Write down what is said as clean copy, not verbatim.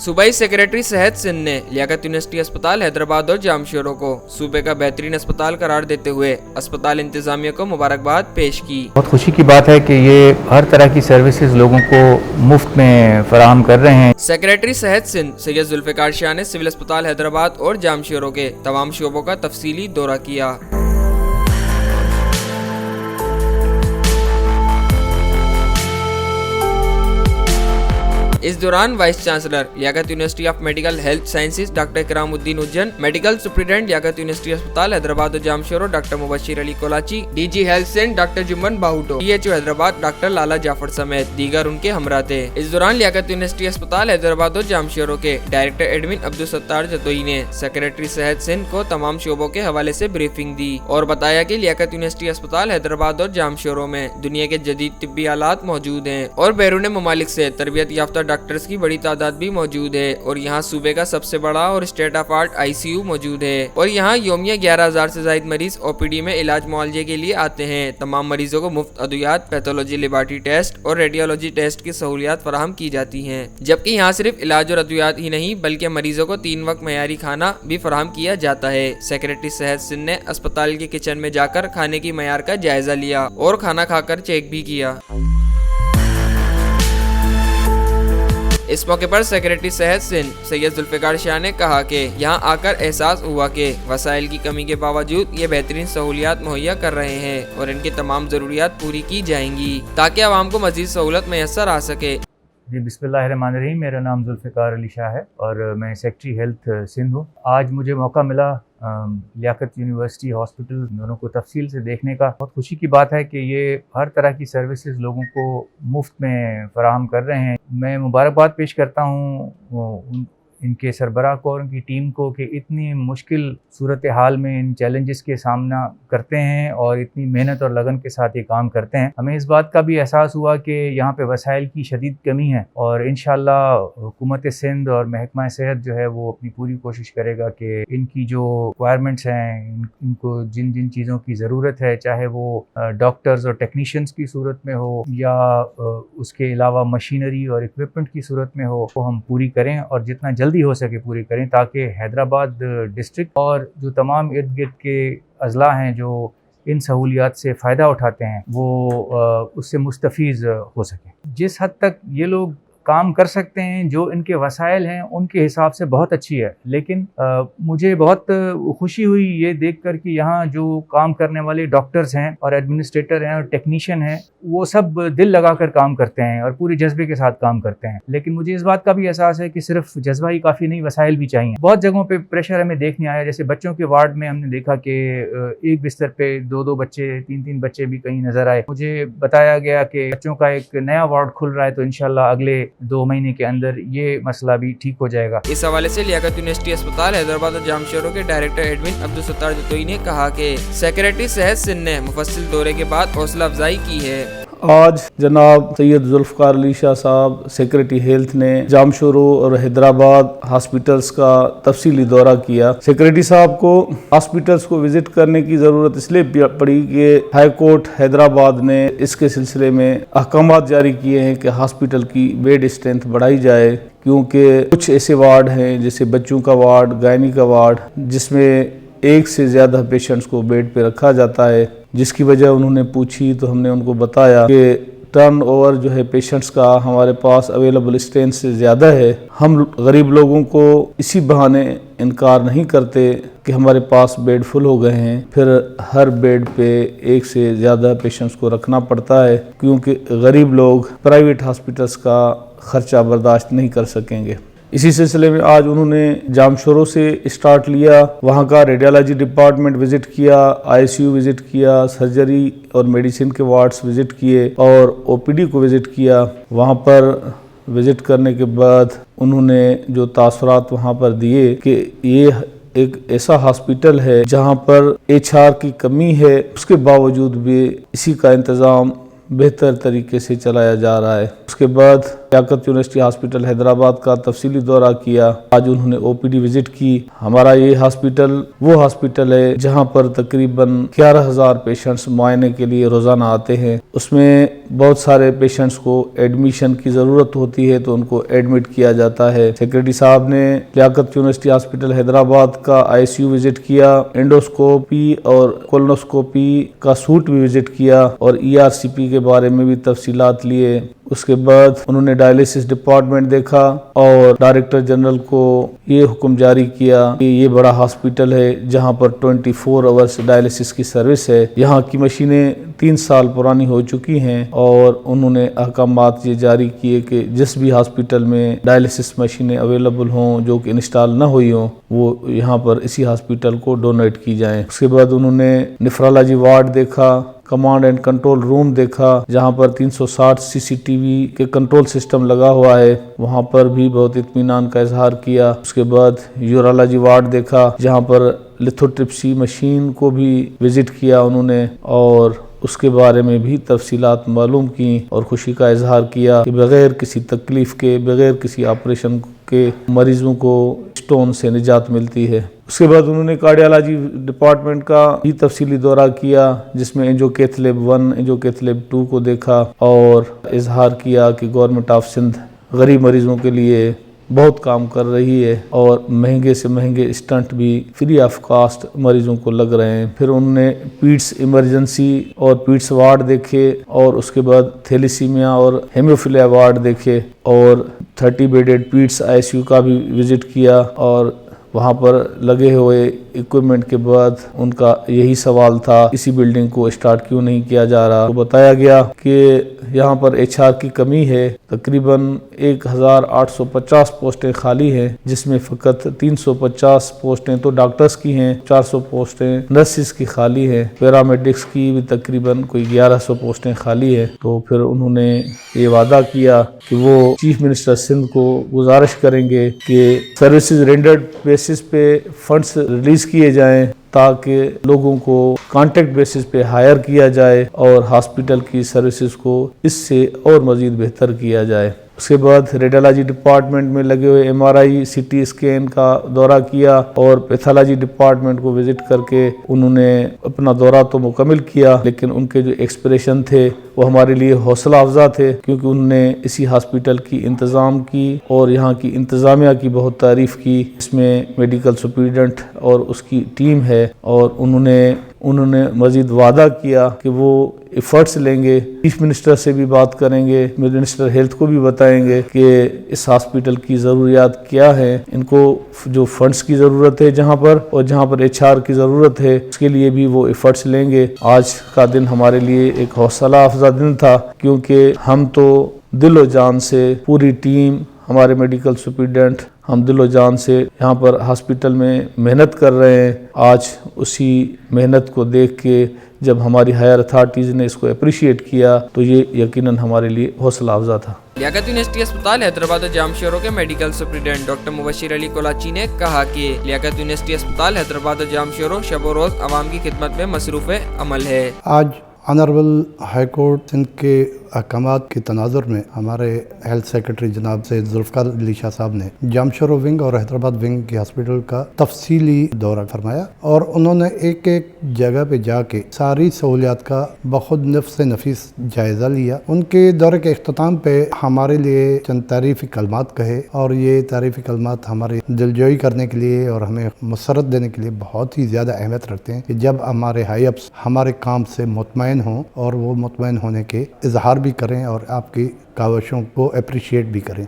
सूबाई सेक्रेटरी सेहत सिंध ने लियाकत यूनिवर्सिटी अस्पताल हैदराबाद और जामशोरों को सूबे का बेहतरीन अस्पताल करार देते हुए अस्पताल इंतजामिया को मुबारकबाद पेश की। बहुत खुशी की बात है कि ये हर तरह की सर्विसेज लोगों को मुफ्त में फराहम कर रहे हैं। सेक्रेटरी सेहत सिंध सैयद जुल्फिकार शाह ने सिविल अस्पताल हैदराबाद और जामशोरों के तमाम शोबों का तफसीली दौरा किया। इस दौरान vice chancellor Liaquat university of medical health sciences doctor Ikramuddin Ujjan, medical superintendent Liaquat university अस्पताल हैदराबाद और Jamshoro doctor Mubashir Ali Kolachi, DG health Sindh doctor Jumman Bahoto, DHO Hyderabad doctor Lala Jafar समेत दीगर उनके हमरा थे। इस दौरान लियाकत यूनिवर्सिटी अस्पताल हैदराबाद और जामशोरों के डायरेक्टर एडमिन अब्दुल सत्तार जतोई ने सेक्रेटरी सेहत सिंध को तमाम शोबों के हवाले से ब्रीफिंग दी और बताया कि लियाकत यूनिवर्सिटी अस्पताल हैदराबाद और जामशोरों में दुनिया के जदीद तिब्बी आलात मौजूद हैं और बैरून ममालिक से तरबियत याफ्ता डॉक्टर्स की बड़ी तादाद भी मौजूद है और यहाँ सूबे का सबसे बड़ा और स्टेट ऑफ आर्ट ICU मौजूद है और यहाँ योमिया 11,000 से ज्यादा मरीज OPD में इलाज मुआलजे के लिए आते हैं। तमाम मरीजों को मुफ्त अद्वियात, पैथोलॉजी लेबॉरेटरी टेस्ट और रेडियोलॉजी टेस्ट की सहूलियात फराहम की जाती हैं, जबकि यहाँ सिर्फ इलाज और अद्वियात ही नहीं बल्कि मरीजों को 3 वक्त मयारी खाना भी फराहम किया जाता है। सेक्रेटरी सेहत सिंध ने अस्पताल के किचन में जाकर खाने की मयार का जायजा लिया और खाना खाकर चेक भी किया। इस मौके पर सेक्रेटरी सेहत सिंध सैयद जुल्फिकार शाह ने कहा कि यहाँ आकर एहसास हुआ कि वसाइल की कमी के बावजूद ये बेहतरीन सहूलियात मुहैया कर रहे हैं और इनकी तमाम ज़रूरियात पूरी की जाएंगी ताकि आवाम को मज़ीद सहूलत मैसर आ सके। जी बिस्मिल्लाहिर्रहमानिर्रहीम, मेरा नाम जुल्फिकार अली शाह है और मैं सेक्रेटरी हेल्थ सिंध हूँ। आज मुझे मौका मिला लियाकत यूनिवर्सिटी हॉस्पिटल दोनों को तफसील से देखने का। बहुत खुशी की बात है कि ये हर तरह की सर्विसेज लोगों को मुफ्त में फराहम कर रहे हैं। मैं मुबारकबाद पेश करता हूँ इनके सरबराह को और उनकी टीम को कि इतनी मुश्किल सूरत हाल में इन चैलेंजेस के सामना करते हैं और इतनी मेहनत और लगन के साथ ये काम करते हैं। हमें इस बात का भी एहसास हुआ कि यहाँ पे वसाइल की शदीद कमी है और इंशाअल्लाह हुकूमत सिंध और महकमा सेहत जो है वो अपनी पूरी कोशिश करेगा कि इनकी जो रिक्वायरमेंट्स हैं, इनको जिन जिन चीज़ों की ज़रूरत है, चाहे वो डॉक्टर्स और टेक्नीशियंस की सूरत में हो या उसके अलावा मशीनरी और इक्विपमेंट की सूरत में हो, वो हम पूरी करें और जितना जल्दी हो सके पूरी करें ताकि हैदराबाद डिस्ट्रिक्ट और जो तमाम इर्द गिर्द के अजला हैं जो इन सहूलियात से फ़ायदा उठाते हैं वो उससे मुस्तफ़ीज़ हो सकें। जिस हद तक ये लोग काम कर सकते हैं, जो इनके वसाइल हैं उनके हिसाब से बहुत अच्छी है, लेकिन मुझे बहुत खुशी हुई ये देखकर कि यहाँ जो काम करने वाले डॉक्टर्स हैं और एडमिनिस्ट्रेटर हैं और टेक्नीशियन हैं वो सब दिल लगाकर काम करते हैं और पूरे जज्बे के साथ काम करते हैं। लेकिन मुझे इस बात का भी एहसास है कि सिर्फ जज्बा ही काफ़ी नहीं, वसाइल भी चाहिए। बहुत जगहों पे प्रेशर हमें देखने आया, जैसे बच्चों के वार्ड में हमने देखा कि एक बिस्तर पे 2-2 बच्चे, 3-3 बच्चे भी कहीं नजर आए। मुझे बताया गया कि बच्चों का एक नया वार्ड खुल रहा है तो इंशाल्लाह अगले 2 महीने के अंदर ये मसला भी ठीक हो जाएगा। इस हवाले से लियाकत यूनिवर्सिटी अस्पताल हैदराबाद और जामशोरों के डायरेक्टर एडमिन अब्दुल सत्तार जतोई ने कहा कि सेक्रेटरी सेहत सिंध ने मुफस्सिल दौरे के बाद हौसला अफजाई की है। आज जनाब सैयद जुल्फिकार अली शाह साहब सेक्रेटरी हेल्थ ने जामशोरों और हैदराबाद हॉस्पिटल्स का तफसीली दौरा किया। सेक्रेटरी साहब को हॉस्पिटल्स को विजिट करने की ज़रूरत इसलिए पड़ी कि हाई कोर्ट हैदराबाद ने इसके सिलसिले में अहकामात जारी किए हैं कि हॉस्पिटल की बेड स्ट्रेंथ बढ़ाई जाए, क्योंकि कुछ ऐसे वार्ड हैं जैसे बच्चों का वार्ड, गायनी का वार्ड, जिसमें 1 से ज़्यादा पेशेंट्स को बेड पे रखा जाता है। जिसकी वजह उन्होंने पूछी तो हमने उनको बताया कि टर्न ओवर जो है पेशेंट्स का हमारे पास अवेलेबल स्ट्रेंथ से ज़्यादा है। हम गरीब लोगों को इसी बहाने इनकार नहीं करते कि हमारे पास बेड फुल हो गए हैं, फिर हर बेड पे 1 से ज़्यादा पेशेंट्स को रखना पड़ता है, क्योंकि गरीब लोग प्राइवेट हॉस्पिटल्स का खर्चा बर्दाश्त नहीं कर सकेंगे। इसी सिलसिले में आज उन्होंने जामशोरों से स्टार्ट लिया, वहाँ का रेडियोलॉजी डिपार्टमेंट विज़िट किया, ICU विज़िट किया, सर्जरी और मेडिसिन के वार्ड्स विज़िट किए और OPD को विज़िट किया। वहाँ पर विज़िट करने के बाद उन्होंने जो तासुरात वहाँ पर दिए कि ये एक ऐसा हॉस्पिटल है जहाँ पर HR की कमी है, उसके बावजूद भी इसी का इंतज़ाम बेहतर तरीके से चलाया जा रहा है। उसके बाद لیاقت یونیورسٹی ہاسپٹل حیدرآباد کا تفصیلی دورہ کیا. آج انہوں نے OPD وزٹ کی. ہمارا یہ ہاسپٹل وہ ہاسپٹل ہے جہاں پر تقریباً 11,000 پیشنٹس معائنے کے لیے روزانہ آتے ہیں. اس میں بہت سارے پیشنٹس کو ایڈمیشن کی ضرورت ہوتی ہے تو ان کو ایڈمٹ کیا جاتا ہے. سیکریٹری صاحب نے لیاقت یونیورسٹی ہاسپٹل حیدرآباد کا ICU وزٹ کیا, انڈوسکوپی اور کولونوسکوپی کا سوٹ بھی وزٹ کیا اور ERCP کے بارے میں بھی تفصیلات لیے. اس کے بعد انہوں نے ڈائلیسس ڈپارٹمنٹ دیکھا اور ڈائریکٹر جنرل کو یہ حکم جاری کیا کہ یہ بڑا ہاسپٹل ہے جہاں پر 24 آورس ڈائلیسس کی سروس ہے. یہاں کی مشینیں 3 سال پرانی ہو چکی ہیں اور انہوں نے احکامات یہ جاری کیے کہ جس بھی ہاسپٹل میں ڈائلیسس مشینیں اویلیبل ہوں جو کہ انسٹال نہ ہوئی ہوں وہ یہاں پر اسی ہاسپٹل کو ڈونیٹ کی جائیں. اس کے بعد انہوں نے نیفرالوجی وارڈ دیکھا, کمانڈ اینڈ کنٹرول روم دیکھا جہاں پر 360 CCTV کے کنٹرول سسٹم لگا ہوا ہے, وہاں پر بھی بہت اطمینان کا اظہار کیا. اس کے بعد یورالوجی وارڈ دیکھا جہاں پر لیتھوٹرپسی مشین کو بھی وزٹ کیا انہوں نے اور اس کے بارے میں بھی تفصیلات معلوم کی اور خوشی کا اظہار کیا کہ بغیر کسی تکلیف کے, بغیر کسی آپریشن کے مریضوں کو اسٹون سے نجات ملتی ہے. اس کے بعد انہوں نے کارڈیالوجی ڈپارٹمنٹ کا بھی تفصیلی دورہ کیا جس میں اینجوکیتھلیب 1 اینجوکیتھلیب 2 کو دیکھا اور اظہار کیا کہ گورنمنٹ آف سندھ غریب مریضوں کے لیے بہت کام کر رہی ہے اور مہنگے سے مہنگے اسٹنٹ بھی فری آف کاسٹ مریضوں کو لگ رہے ہیں. پھر انہوں نے پیڈس ایمرجنسی اور پیڈس وارڈ دیکھے اور اس کے بعد تھیلیسیمیا اور ہیموفیلیا وارڈ دیکھے اور 30 بیڈڈ پیڈس ICU کا بھی وزٹ کیا اور وہاں پر لگے ہوئے ایکوپمنٹ کے بعد ان کا یہی سوال تھا اسی بلڈنگ کو اسٹارٹ کیوں نہیں کیا جا رہا. تو بتایا گیا کہ یہاں پر HR کی کمی ہے, تقریباً 1,850 پوسٹیں خالی ہیں جس میں فقط 350 پوسٹیں تو ڈاکٹرز کی ہیں, 400 پوسٹیں نرسز کی خالی ہیں, پیرامیڈکس کی بھی تقریباً کوئی 1100 پوسٹیں خالی ہیں. تو پھر انہوں نے یہ وعدہ کیا کہ وہ چیف منسٹر سندھ کو گزارش کریں گے کہ سروسز رینڈرڈ بیسس پہ فنڈز ریلیز کیے جائیں تاکہ لوگوں کو کانٹیکٹ بیسس پہ ہائر کیا جائے اور ہاسپٹل کی سروسز کو اس سے اور مزید بہتر کیا جائے. اس کے بعد ریڈیالوجی ڈپارٹمنٹ میں لگے ہوئے MRI CT اسکین کا دورہ کیا اور پیتھالوجی ڈپارٹمنٹ کو وزٹ کر کے انہوں نے اپنا دورہ تو مکمل کیا لیکن ان کے جو ایکسپریشن تھے وہ ہمارے لیے حوصلہ افزا تھے کیونکہ انہوں نے اسی ہاسپٹل کی انتظام کی اور یہاں کی انتظامیہ کی بہت تعریف کی. اس میں میڈیکل سپرنٹینڈنٹ اور اس کی ٹیم ہے اور انہوں نے مزید وعدہ کیا کہ وہ ایفرٹس لیں گے, چیف منسٹر سے بھی بات کریں گے, منسٹر ہیلتھ کو بھی بتائیں گے کہ اس ہاسپٹل کی ضروریات کیا ہیں, ان کو جو فنڈز کی ضرورت ہے جہاں پر اور جہاں پر HR کی ضرورت ہے اس کے لیے بھی وہ ایفرٹس لیں گے. آج کا دن ہمارے لیے ایک حوصلہ افزا دن تھا کیونکہ ہم تو دل و جان سے پوری ٹیم, ہمارے میڈیکل سپرنٹینڈنٹ, ہم دل و جان سے یہاں پر ہاسپٹل میں محنت کر رہے ہیں. آج اسی محنت کو دیکھ کے جب ہماری ہائر اتھارٹیز نے اس کو اپریشیٹ کیا تو یہ یقیناً ہمارے لیے حوصلہ افزا تھا. لیاقت یونیورسٹی اسپتال حیدرآباد و جام شہروں کے میڈیکل سپرنٹینڈنٹ ڈاکٹر مبشر علی کولاچی نے کہا کہ لیاقت یونیورسٹی اسپتال حیدرآباد و جام شہروں شب و روز عوام کی خدمت میں مصروف عمل ہے. آج آنریبل ہائی کورٹ سندھ کے احکامات کے تناظر میں ہمارے ہیلتھ سیکرٹری جناب سید ذوالفقار علی شاہ صاحب نے جامشورو ونگ اور حیدرآباد ونگ کے ہاسپٹل کا تفصیلی دورہ فرمایا اور انہوں نے ایک ایک جگہ پہ جا کے ساری سہولیات کا بخود نفس نفیس جائزہ لیا. ان کے دورے کے اختتام پہ ہمارے لیے چند تعریفی کلمات کہے اور یہ تعریفی کلمات ہماری دلجوئی کرنے کے لیے اور ہمیں مسرت دینے کے لیے بہت ہی زیادہ اہمیت رکھتے ہیں کہ جب ہمارے ہائی اپس ہمارے کام سے مطمئن ہوں اور وہ مطمئن ہونے کے اظہار بھی کریں اور آپ کی کاوشوں کو اپریشیٹ بھی کریں.